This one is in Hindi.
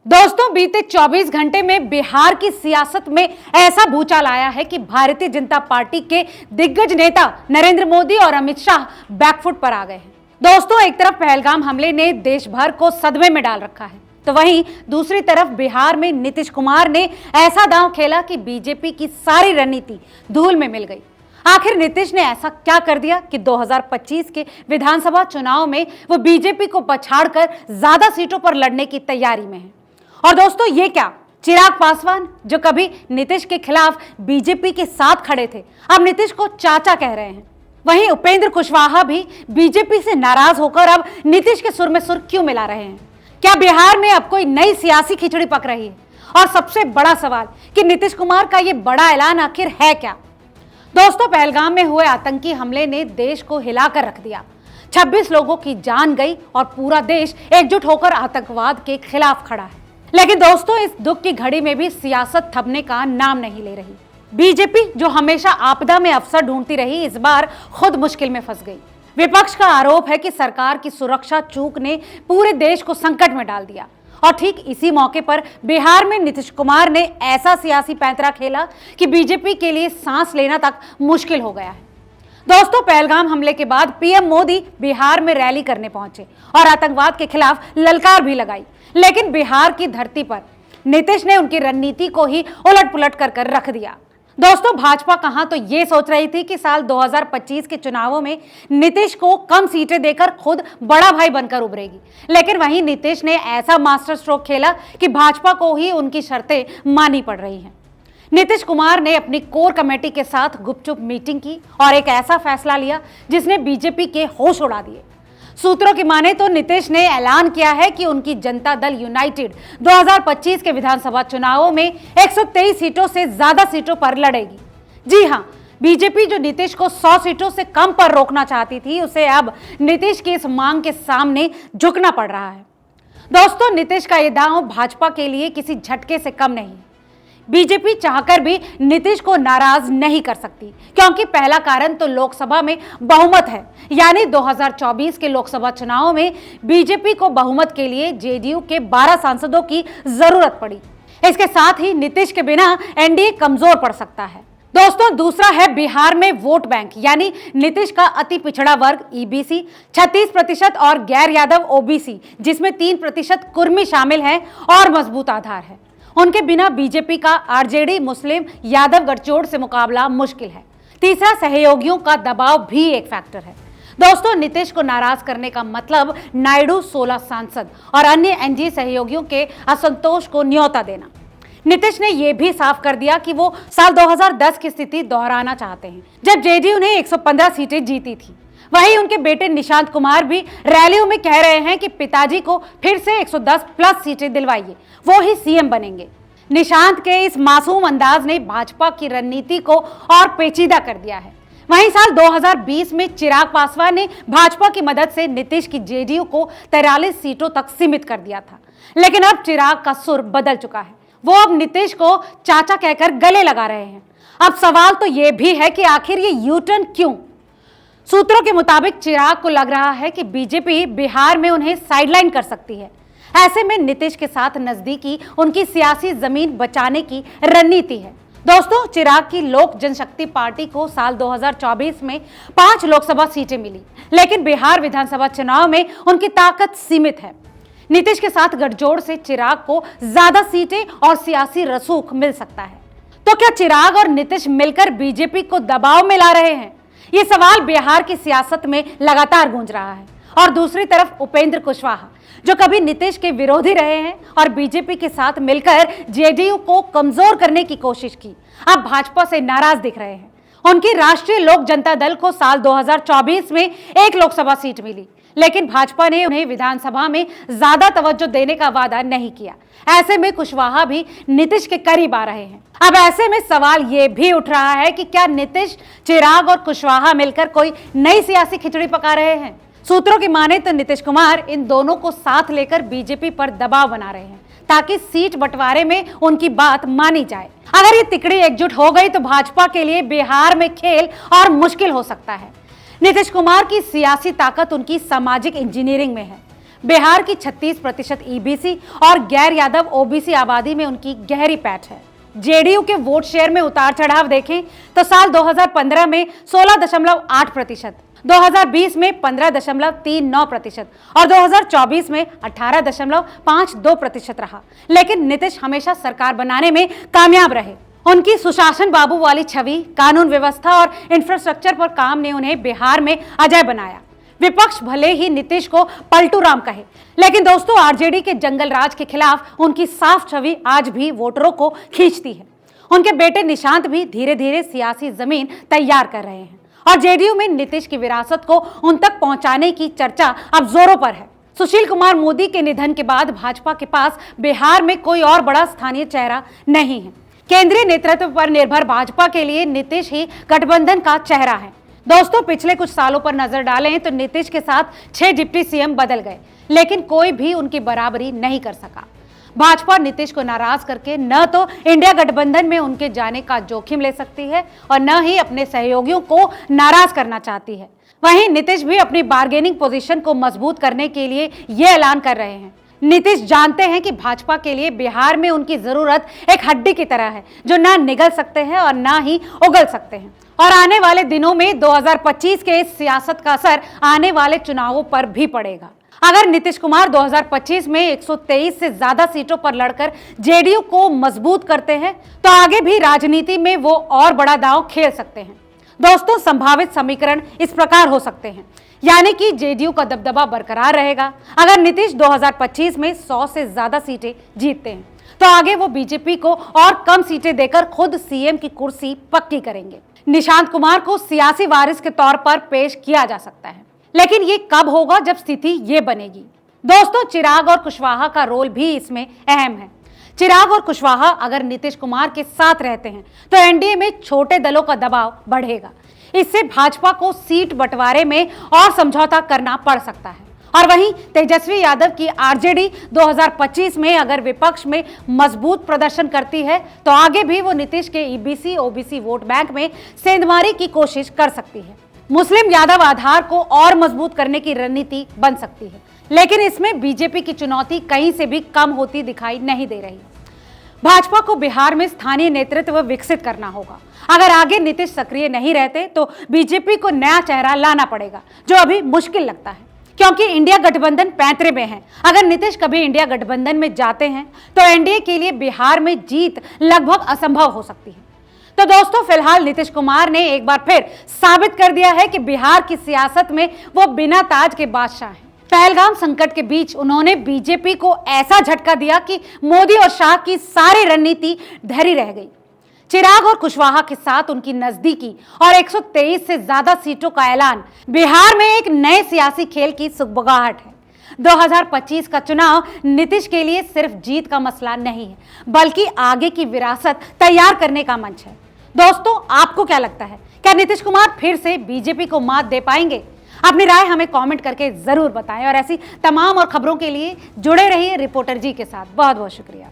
दोस्तों, बीते 24 घंटे में बिहार की सियासत में ऐसा भूचाल आया है कि भारतीय जनता पार्टी के दिग्गज नेता नरेंद्र मोदी और अमित शाह बैकफुट पर आ गए हैं। दोस्तों, एक तरफ पहलगाम हमले ने देश भर को सदमे में डाल रखा है, तो वहीं दूसरी तरफ बिहार में नीतीश कुमार ने ऐसा दांव खेला कि बीजेपी की सारी रणनीति धूल में मिल गई। आखिर नीतीश ने ऐसा क्या कर दिया कि 2025 के विधानसभा चुनाव में वो बीजेपी को पछाड़कर ज्यादा सीटों पर लड़ने की तैयारी में है। और दोस्तों, ये क्या, चिराग पासवान जो कभी नीतीश के खिलाफ बीजेपी के साथ खड़े थे, अब नीतीश को चाचा कह रहे हैं। वहीं उपेंद्र कुशवाहा भी बीजेपी से नाराज होकर अब नीतीश के सुर में सुर क्यों मिला रहे हैं? क्या बिहार में अब कोई नई सियासी खिचड़ी पक रही है? और सबसे बड़ा सवाल कि नीतीश कुमार का ये बड़ा ऐलान आखिर है क्या? दोस्तों, पहलगाम में हुए आतंकी हमले ने देश को हिलाकर रख दिया। 26 लोगों की जान गई और पूरा देश एकजुट होकर आतंकवाद के खिलाफ खड़ा है। लेकिन दोस्तों, इस दुख की घड़ी में भी सियासत थमने का नाम नहीं ले रही। बीजेपी जो हमेशा आपदा में अवसर ढूंढती रही, इस बार खुद मुश्किल में फंस गई। विपक्ष का आरोप है कि सरकार की सुरक्षा चूक ने पूरे देश को संकट में डाल दिया। और ठीक इसी मौके पर बिहार में नीतीश कुमार ने ऐसा सियासी पैंतरा खेला कि बीजेपी के लिए सांस लेना तक मुश्किल हो गया है। दोस्तों, पहलगाम हमले के बाद पीएम मोदी बिहार में रैली करने पहुंचे और आतंकवाद के खिलाफ ललकार भी लगाई। लेकिन बिहार की धरती पर नीतीश ने उनकी रणनीति को ही उलट-पुलट कर रख दिया। दोस्तों, भाजपा कहां तो ये सोच रही थी कि साल 2025 के चुनावों में नीतीश को कम सीटें देकर खुद बड़ा भाई बनकर उभरेगी, लेकिन वहीं नीतीश ने ऐसा मास्टर स्ट्रोक खेला कि भाजपा को ही उनकी शर्तें माननी पड़ रही हैं। नीतीश कुमार ने अपनी कोर कमेटी के साथ गुपचुप मीटिंग की और एक ऐसा फैसला लिया जिसने बीजेपी के होश उड़ा दिए। सूत्रों की माने तो नीतीश ने ऐलान किया है कि उनकी जनता दल यूनाइटेड 2025 के विधानसभा चुनावों में 123 सीटों से ज्यादा सीटों पर लड़ेगी। जी हां, बीजेपी जो नीतीश को 100 सीटों से कम पर रोकना चाहती थी, उसे अब नीतीश की इस मांग के सामने झुकना पड़ रहा है। दोस्तों, नीतीश का यह दांव भाजपा के लिए किसी झटके से कम नहीं। बीजेपी चाहकर भी नीतीश को नाराज नहीं कर सकती, क्योंकि पहला कारण तो लोकसभा में बहुमत है। यानी 2024 के लोकसभा चुनाव में बीजेपी को बहुमत के लिए जेडीयू के 12 सांसदों की जरूरत पड़ी। इसके साथ ही नीतीश के बिना एनडीए कमजोर पड़ सकता है। दोस्तों, दूसरा है बिहार में वोट बैंक, यानी नीतीश का अति पिछड़ा वर्ग ईबीसी 36% और गैर यादव ओबीसी जिसमें 3% कुर्मी शामिल है और मजबूत आधार है। उनके बिना बीजेपी का आरजेडी मुस्लिम यादव गठजोड़ से मुकाबला मुश्किल है। तीसरा, सहयोगियों का दबाव भी एक फैक्टर है। दोस्तों, नीतीश को नाराज करने का मतलब नायडू 16 सांसद और अन्य एनडीए सहयोगियों के असंतोष को न्योता देना। नीतीश ने यह भी साफ कर दिया कि वो साल 2010 की स्थिति दोहराना चाहते हैं, जब जेडीयू ने 115 सीटें जीती थी। वहीं उनके बेटे निशांत कुमार भी रैलियों में कह रहे हैं कि पिताजी को फिर से 110 प्लस सीटें दिलवाइए, वो ही सीएम बनेंगे। निशांत के इस मासूम अंदाज ने भाजपा की रणनीति को और पेचीदा कर दिया है। वहीं साल 2020 में चिराग पासवान ने भाजपा की मदद से नीतीश की जेडीयू को 43 सीटों तक सीमित कर दिया था। लेकिन अब चिराग का सुर बदल चुका है। वो अब नीतीश को चाचा कहकर गले लगा रहे हैं। अब सवाल तो ये भी है कि आखिर ये यू टर्न क्यों? सूत्रों के मुताबिक चिराग को लग रहा है कि बीजेपी बिहार में उन्हें साइडलाइन कर सकती है। ऐसे में नीतीश के साथ नजदीकी उनकी सियासी जमीन बचाने की रणनीति है। दोस्तों, चिराग की लोक जनशक्ति पार्टी को साल 2024 में 5 लोकसभा सीटें मिली, लेकिन बिहार विधानसभा चुनाव में उनकी ताकत सीमित है। नीतीश के साथ गठजोड़ से चिराग को ज्यादा सीटें और सियासी रसूख मिल सकता है। तो क्या चिराग और नीतीश मिलकर बीजेपी को दबाव में ला रहे हैं? ये सवाल बिहार की सियासत में लगातार गूंज रहा है। और दूसरी तरफ उपेंद्र कुशवाहा, जो कभी नीतीश के विरोधी रहे हैं और बीजेपी के साथ मिलकर जेडीयू को कमजोर करने की कोशिश की, अब भाजपा से नाराज दिख रहे हैं। उनकी राष्ट्रीय लोक जनता दल को साल 2024 में 1 लोकसभा सीट मिली, लेकिन भाजपा ने उन्हें विधानसभा में ज्यादा तवज्जो देने का वादा नहीं किया। ऐसे में कुशवाहा भी नीतीश के करीब आ रहे हैं। अब ऐसे में सवाल ये भी उठ रहा है कि क्या नीतीश, चिराग और कुशवाहा मिलकर कोई नई सियासी खिचड़ी पका रहे हैं? सूत्रों की माने तो नीतीश कुमार इन दोनों को साथ लेकर बीजेपी पर दबाव बना रहे हैं, ताकि सीट बंटवारे में उनकी बात मानी जाए। अगर ये तिकड़ी एकजुट हो गई तो भाजपा के लिए बिहार में खेल और मुश्किल हो सकता है। नीतीश कुमार की सियासी ताकत उनकी सामाजिक इंजीनियरिंग में है। बिहार की 36% ईबीसी और गैर यादव ओबीसी आबादी में उनकी गहरी पैठ है। जेडीयू के वोट शेयर में उतार चढ़ाव देखें तो साल 2015 में 16.8%, 2020 में 15.39% और 2024 में 18.52% रहा। लेकिन नीतीश हमेशा सरकार बनाने में कामयाब रहे। उनकी सुशासन बाबू वाली छवि, कानून व्यवस्था और इंफ्रास्ट्रक्चर पर काम ने उन्हें बिहार में अजय बनाया। विपक्ष भले ही नीतीश को पलटू राम कहे, लेकिन दोस्तों आरजेडी के जंगल राज के खिलाफ उनकी साफ छवि आज भी वोटरों को खींचती है। उनके बेटे निशांत भी धीरे धीरे सियासी जमीन तैयार कर रहे हैं और जेडीयू में नीतीश की विरासत को उन तक पहुंचाने की चर्चा अब जोरों पर है। सुशील कुमार मोदी के निधन के बाद भाजपा के पास बिहार में कोई और बड़ा स्थानीय चेहरा नहीं है। केंद्रीय नेतृत्व पर निर्भर भाजपा के लिए नीतीश ही गठबंधन का चेहरा है। दोस्तों पिछले कुछ सालों पर नजर डालें तो नीतीश के साथ 6 डिप्टी सीएम बदल गए, लेकिन कोई भी उनकी बराबरी नहीं कर सका। भाजपा नीतीश को नाराज करके न तो इंडिया गठबंधन में उनके जाने का जोखिम ले सकती है और न ही अपने सहयोगियों को नाराज करना चाहती है। वहीं नीतीश भी अपनी बार्गेनिंग पोजीशन को मजबूत करने के लिए ये ऐलान कर रहे हैं। नीतीश जानते हैं कि भाजपा के लिए बिहार में उनकी जरूरत एक हड्डी की तरह है, जो ना निगल सकते हैं और ना ही उगल सकते हैं। और आने वाले दिनों में 2025 के इस सियासत का असर आने वाले चुनावों पर भी पड़ेगा। अगर नीतीश कुमार 2025 में 123 से ज्यादा सीटों पर लड़कर जेडीयू को मजबूत करते हैं तो आगे भी राजनीति में वो और बड़ा दांव खेल सकते हैं। दोस्तों संभावित समीकरण इस प्रकार हो सकते हैं, यानी कि जेडीयू का दबदबा बरकरार रहेगा। अगर नीतीश 2025 में 100 से ज्यादा सीटें जीतते हैं तो आगे वो बीजेपी को और कम सीटें देकर खुद सीएम की कुर्सी पक्की करेंगे। निशांत कुमार को सियासी वारिस के तौर पर पेश किया जा सकता है, लेकिन ये कब होगा जब स्थिति ये बनेगी। दोस्तों चिराग और कुशवाहा का रोल भी इसमें अहम है। चिराग और कुशवाहा अगर नीतीश कुमार के साथ रहते हैं तो एनडीए में छोटे दलों का दबाव बढ़ेगा। इससे भाजपा को सीट बंटवारे में और समझौता करना पड़ सकता है। और वहीं तेजस्वी यादव की आरजेडी 2025 में अगर विपक्ष में मजबूत प्रदर्शन करती है तो आगे भी वो नीतीश के ईबीसी ओबीसी वोट बैंक में सेंधमारी की कोशिश कर सकती है। मुस्लिम यादव आधार को और मजबूत करने की रणनीति बन सकती है, लेकिन इसमें बीजेपी की चुनौती कहीं से भी कम होती दिखाई नहीं दे रही। भाजपा को बिहार में स्थानीय नेतृत्व विकसित करना होगा। अगर आगे नीतीश सक्रिय नहीं रहते तो बीजेपी को नया चेहरा लाना पड़ेगा, जो अभी मुश्किल लगता है क्योंकि इंडिया गठबंधन पैंतरे में है। अगर नीतीश कभी इंडिया गठबंधन में जाते हैं तो एनडीए के लिए बिहार में जीत लगभग असंभव हो सकती है। तो दोस्तों फिलहाल नीतीश कुमार ने एक बार फिर साबित कर दिया है कि बिहार की सियासत में वो बिना ताज के बादशाह हैं। पहलगाम संकट के बीच उन्होंने बीजेपी को ऐसा झटका दिया कि मोदी और शाह की सारी रणनीति धरी रह गई। चिराग और कुशवाहा के साथ उनकी नजदीकी और 123 से ज्यादा सीटों का ऐलान बिहार में एक नए सियासी खेल की सुगबुगाहट है। 2025 का चुनाव नीतीश के लिए सिर्फ जीत का मसला नहीं है, बल्कि आगे की विरासत तैयार करने का मंच है। दोस्तों आपको क्या लगता है, क्या नीतीश कुमार फिर से बीजेपी को मात दे पाएंगे? अपनी राय हमें कमेंट करके जरूर बताएं और ऐसी तमाम और खबरों के लिए जुड़े रहिए रिपोर्टर जी के साथ। बहुत बहुत शुक्रिया।